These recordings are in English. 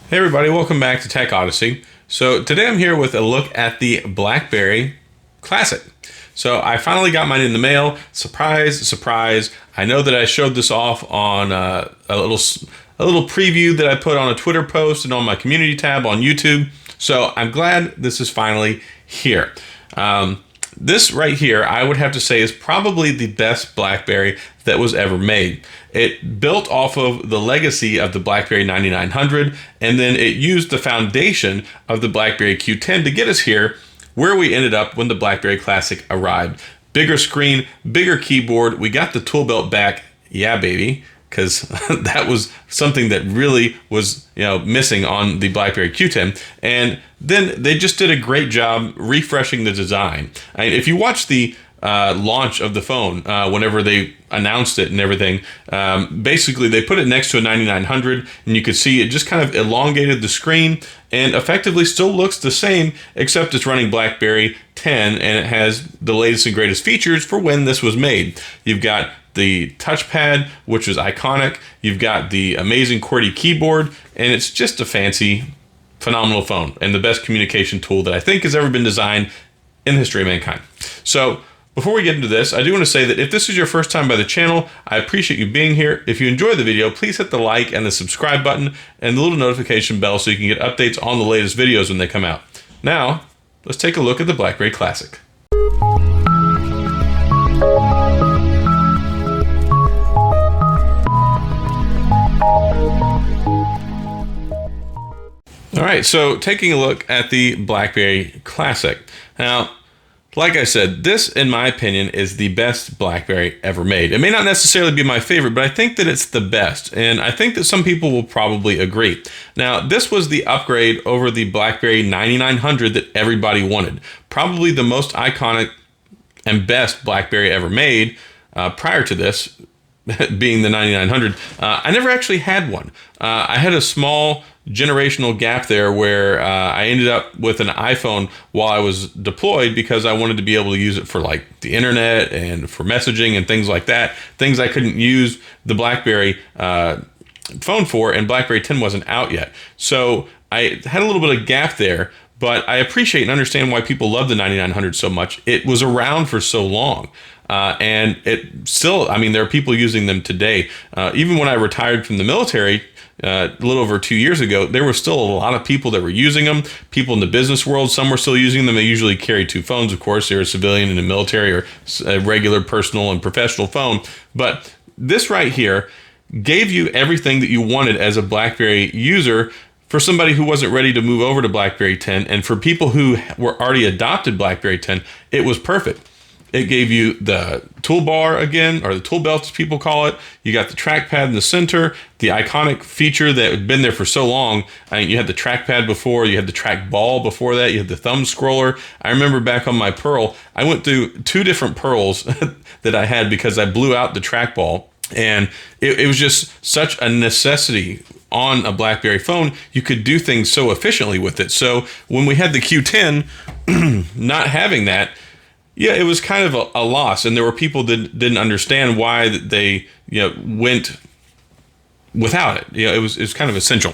Hey everybody, welcome back to Tech Odyssey. So today I'm here with a look at the BlackBerry Classic. So I finally got mine in the mail. Surprise, surprise. I know that I showed this off on a little preview that I put on a Twitter post and on my community tab on YouTube. So I'm glad this is finally here. This right here, I would have to say, is probably the best BlackBerry that was ever made. It built off of the legacy of the BlackBerry 9900, and then it used the foundation of the BlackBerry Q10 to get us here where we ended up when the BlackBerry Classic arrived. Bigger screen, bigger keyboard. We got the tool belt back. Yeah, baby. Because that was something that really was, missing on the BlackBerry Q10. And then they just did a great job refreshing the design. If you watch the launch of the phone, whenever they announced it and everything, basically they put it next to a 9900, and you could see it just kind of elongated the screen and effectively still looks the same, except it's running BlackBerry 10 and it has the latest and greatest features for when this was made. You've got the touchpad, which is iconic. You've got the amazing QWERTY keyboard, and it's just a fancy, phenomenal phone and the best communication tool that I think has ever been designed in the history of mankind. So before we get into this, I do want to say that if this is your first time by the channel, I appreciate you being here. If you enjoy the video, please hit the like and the subscribe button and the little notification bell so you can get updates on the latest videos when they come out. Now, let's take a look at the BlackBerry Classic. All right, so taking a look at the BlackBerry Classic. Now, like I said, this, in my opinion, is the best BlackBerry ever made. It may not necessarily be my favorite, but I think that it's the best, and I think that some people will probably agree. Now, this was the upgrade over the BlackBerry 9900 that everybody wanted. Probably the most iconic and best BlackBerry ever made. Prior to this, being the 9900, I never actually had one. I had a small generational gap there where I ended up with an iPhone while I was deployed because I wanted to be able to use it for like the internet and for messaging and things like that. Things I couldn't use the BlackBerry phone for, and BlackBerry 10 wasn't out yet. So I had a little bit of gap there, but I appreciate and understand why people love the 9900 so much. It was around for so long. And it still, there are people using them today. Even when I retired from the military a little over 2 years ago, there were still a lot of people that were using them. People in the business world, some were still using them. They usually carry two phones, of course. They're a civilian in the military or a regular personal and professional phone. But this right here gave you everything that you wanted as a BlackBerry user for somebody who wasn't ready to move over to BlackBerry 10. And for people who were already adopted BlackBerry 10, it was perfect. It gave you the toolbar again, or the tool belt as people call it. You got the trackpad in the center, the iconic feature that had been there for so long. You had the trackpad before, you had the trackball before that, you had the thumb scroller. I remember back on my Pearl, I went through 2 different Pearls that I had because I blew out the trackball. And it was just such a necessity on a BlackBerry phone. You could do things so efficiently with it. So when we had the Q10, not having that, yeah, it was kind of a loss, and there were people that didn't understand why they went without it. It was kind of essential.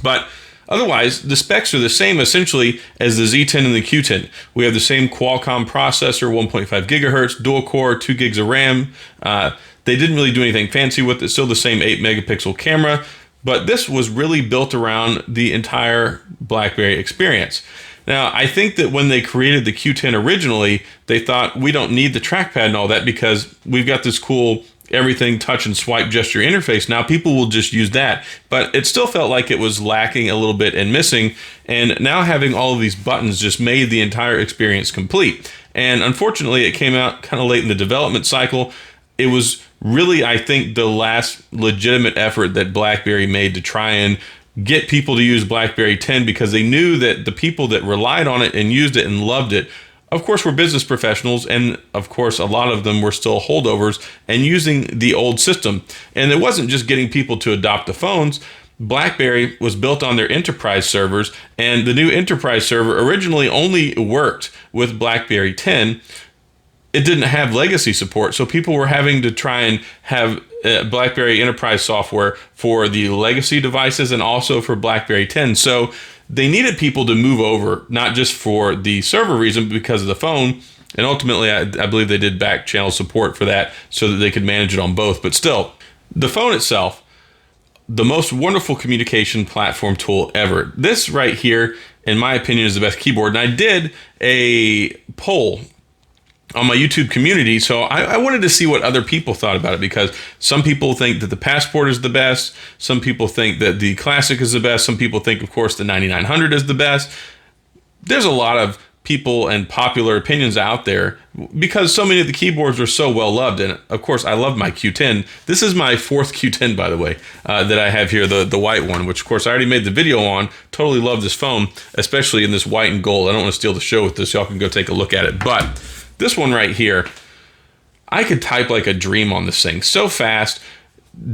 But otherwise, the specs are the same essentially as the Z10 and the Q10. We have the same Qualcomm processor, 1.5 gigahertz, dual core, 2 gigs of RAM. They didn't really do anything fancy with it. Still the same 8 megapixel camera, but this was really built around the entire BlackBerry experience. Now, I think that when they created the Q10 originally, they thought we don't need the trackpad and all that because we've got this cool everything touch and swipe gesture interface. Now people will just use that, but it still felt like it was lacking a little bit and missing. And now having all of these buttons just made the entire experience complete. And unfortunately, it came out kind of late in the development cycle. It was really, I think, the last legitimate effort that BlackBerry made to try and get people to use BlackBerry 10 because they knew that the people that relied on it and used it and loved it, of course, were business professionals, and of course, a lot of them were still holdovers and using the old system. And it wasn't just getting people to adopt the phones. BlackBerry was built on their enterprise servers, and the new enterprise server originally only worked with BlackBerry 10. It didn't have legacy support, so people were having to try and have BlackBerry Enterprise software for the legacy devices and also for BlackBerry 10. So they needed people to move over, not just for the server reason, but because of the phone. And ultimately, I believe they did back channel support for that so that they could manage it on both. But still, the phone itself, the most wonderful communication platform tool ever. This right here, in my opinion, is the best keyboard. And I did a poll on my YouTube community, so I wanted to see what other people thought about it, because some people think that the Passport is the best, some people think that the Classic is the best, some people think, of course, the 9900 is the best. There's a lot of people and popular opinions out there because so many of the keyboards are so well loved, and of course I love my Q10. This is my fourth Q10, by the way, that I have here, the white one, which of course I already made the video on. Totally love this phone, especially in this white and gold. I don't want to steal the show with this, y'all can go take a look at it, but this one right here, I could type like a dream on this thing. So fast,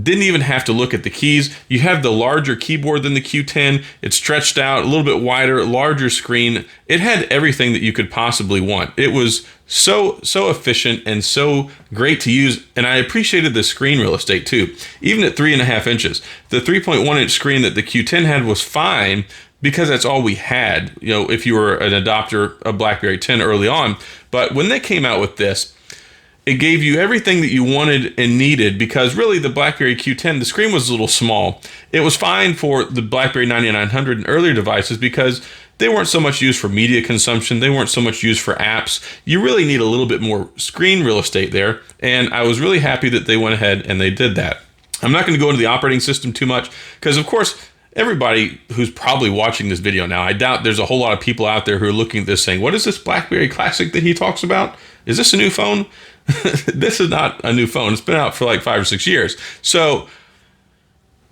didn't even have to look at the keys. You have the larger keyboard than the Q10. It's stretched out, a little bit wider, larger screen. It had everything that you could possibly want. It was so efficient and so great to use, and I appreciated the screen real estate too. Even at 3.5 inches, the 3.1-inch screen that the Q10 had was fine, because that's all we had, you know, if you were an adopter of BlackBerry 10 early on. But when they came out with this, it gave you everything that you wanted and needed, because really the BlackBerry Q10, the screen was a little small. It was fine for the BlackBerry 9900 and earlier devices because they weren't so much used for media consumption. They weren't so much used for apps. You really need a little bit more screen real estate there, and I was really happy that they went ahead and they did that. I'm not going to go into the operating system too much because, of course, everybody who's probably watching this video now, I doubt there's a whole lot of people out there who are looking at this saying, what is this BlackBerry Classic that he talks about? Is this a new phone? This is not a new phone. It's been out for like 5 or 6 years. So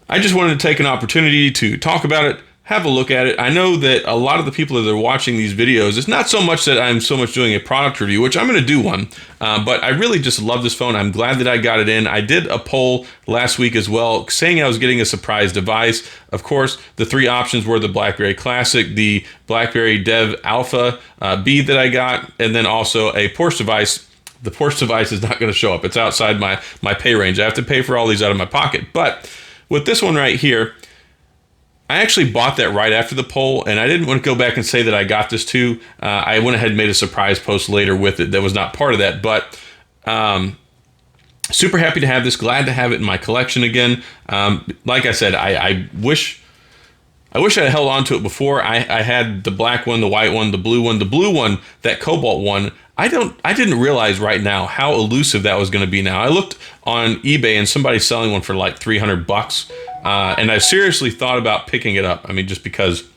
I just wanted to take an opportunity to talk about it, have a look at it. I know that a lot of the people that are watching these videos, it's not so much that I'm so much doing a product review, which I'm going to do one, but I really just love this phone. I'm glad that I got it in. I did a poll last week as well, saying I was getting a surprise device. Of course, the 3 options were the BlackBerry Classic, the BlackBerry Dev Alpha B that I got, and then also a Porsche device. The Porsche device is not going to show up. It's outside my pay range. I have to pay for all these out of my pocket. But with this one right here, I actually bought that right after the poll, and I didn't want to go back and say that I got this too. I went ahead and made a surprise post later with it that was not part of that, but super happy to have this. Glad to have it in my collection again. Like I said, I wish I had held on to it before. I had the black one, the white one, the blue one, that cobalt one. I didn't realize right now how elusive that was going to be now. I looked on eBay and somebody's selling one for like $300. And I seriously thought about picking it up. I mean, just because,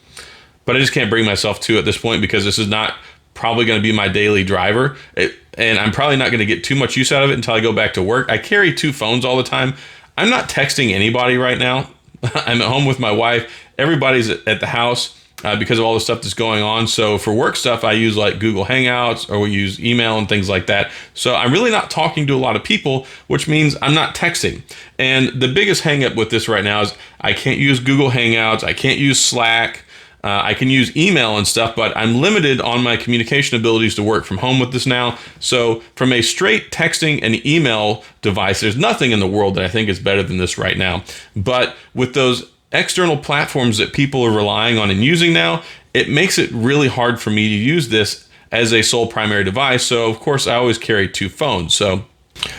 but I just can't bring myself to at this point because this is not probably going to be my daily driver. And I'm probably not going to get too much use out of it until I go back to work. I carry 2 phones all the time. I'm not texting anybody right now. I'm at home with my wife. Everybody's at the house because of all the stuff that's going on. So for work stuff, I use like Google Hangouts, or we use email and things like that. So I'm really not talking to a lot of people, which means I'm not texting. And the biggest hang up with this right now is I can't use Google Hangouts. I can't use Slack. I can use email and stuff, but I'm limited on my communication abilities to work from home with this now. So from a straight texting and email device, there's nothing in the world that I think is better than this right now. But with those external platforms that people are relying on and using now, it makes it really hard for me to use this as a sole primary device. So of course I always carry 2 phones. So,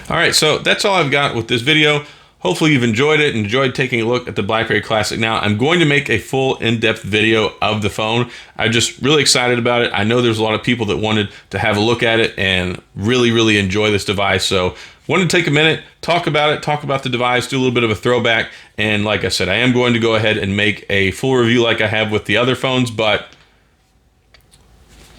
all right, so that's all I've got with this video. Hopefully you've enjoyed it, enjoyed taking a look at the BlackBerry Classic. Now, I'm going to make a full in-depth video of the phone. I'm just really excited about it. I know there's a lot of people that wanted to have a look at it and really enjoy this device. So wanted to take a minute, talk about it, talk about the device, do a little bit of a throwback. And like I said, I am going to go ahead and make a full review like I have with the other phones, but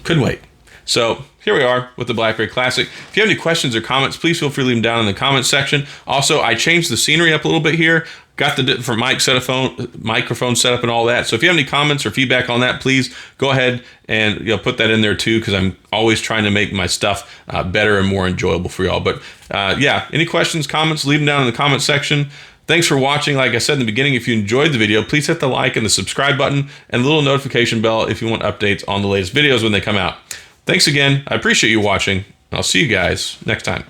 couldn't wait. So here we are with the BlackBerry Classic. If you have any questions or comments, please feel free to leave them down in the comments section. Also, I changed the scenery up a little bit here. Got the different microphone set up and all that. So if you have any comments or feedback on that, please go ahead and put that in there too, because I'm always trying to make my stuff better and more enjoyable for y'all. But yeah, any questions, comments, leave them down in the comments section. Thanks for watching. Like I said in the beginning, if you enjoyed the video, please hit the like and the subscribe button and the little notification bell if you want updates on the latest videos when they come out. Thanks again. I appreciate you watching. I'll see you guys next time.